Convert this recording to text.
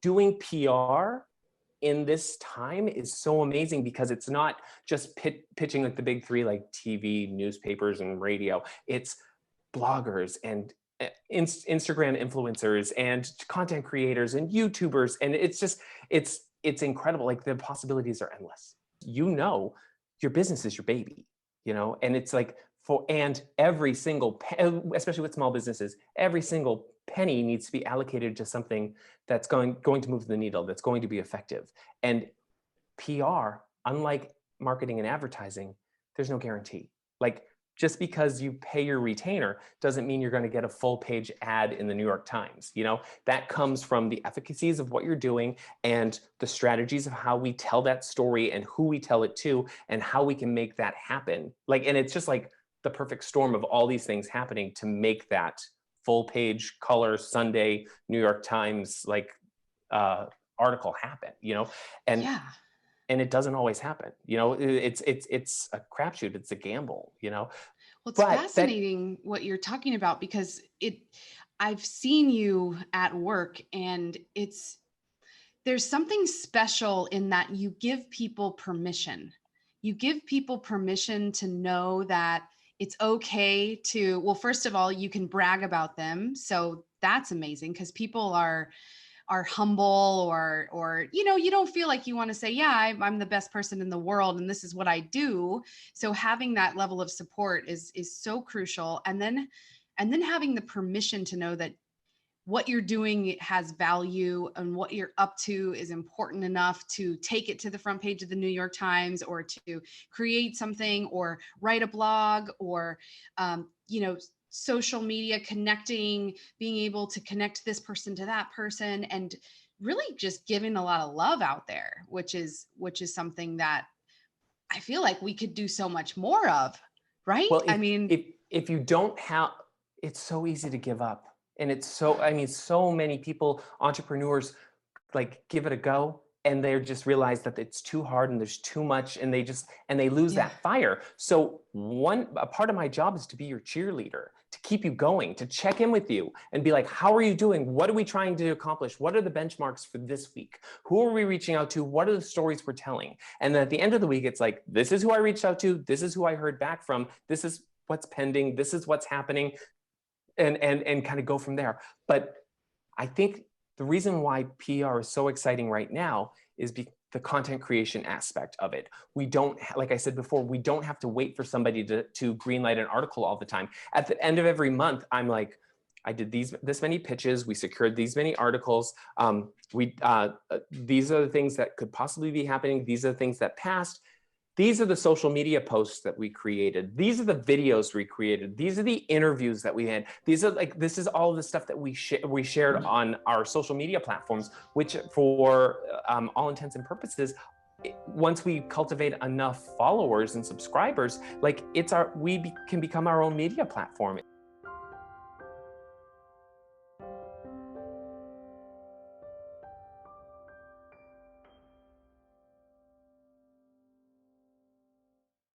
doing PR in this time is so amazing because it's not just pitching like the big three, like TV, newspapers, and radio. It's bloggers and Instagram influencers and content creators and YouTubers. And it's just, it's incredible. Like the possibilities are endless. You know, your business is your baby, you know, and it's like and every single, especially with small businesses, every single penny needs to be allocated to something that's going to move the needle, that's going to be effective. And PR, unlike marketing and advertising, there's no guarantee. Like, just because you pay your retainer doesn't mean you're going to get a full page ad in the New York Times. You know, that comes from the efficacies of what you're doing and the strategies of how we tell that story and who we tell it to and how we can make that happen. Like, and it's just like the perfect storm of all these things happening to make that full page color Sunday New York Times like article happen, you know? And yeah. And it doesn't always happen, you know. It's a crapshoot. It's a gamble, you know. Well, it's fascinating what you're talking about because I've seen you at work, and there's something special in that you give people permission. You give people permission to know that it's okay to, well, first of all, you can brag about them. So that's amazing because people are humble or, you know, you don't feel like you want to say, yeah, I'm the best person in the world and this is what I do. So having that level of support is so crucial. And then having the permission to know that what you're doing has value and what you're up to is important enough to take it to the front page of the New York Times or to create something or write a blog or, you know, social media, connecting, being able to connect this person to that person, and really just giving a lot of love out there, which is something that I feel like we could do so much more of, right? Well, if you don't have, it's so easy to give up. And it's so, I mean, so many people, entrepreneurs, like give it a go and they just realize that it's too hard and there's too much and they lose that fire. So a part of my job is to be your cheerleader, to keep you going, to check in with you and be like, how are you doing? What are we trying to accomplish? What are the benchmarks for this week? Who are we reaching out to? What are the stories we're telling? And then at the end of the week, it's like, this is who I reached out to. This is who I heard back from. This is what's pending. This is what's happening. And kind of go from there. But I think the reason why PR is so exciting right now is the content creation aspect of it. We don't, like I said before, we don't have to wait for somebody to greenlight an article all the time. At the end of every month, I'm like, I did this many pitches, we secured these many articles. These are the things that could possibly be happening. These are the things that passed. These are the social media posts that we created. These are the videos we created. These are the interviews that we had. This is all of the stuff that we shared on our social media platforms, which for all intents and purposes, once we cultivate enough followers and subscribers, like we can become our own media platform.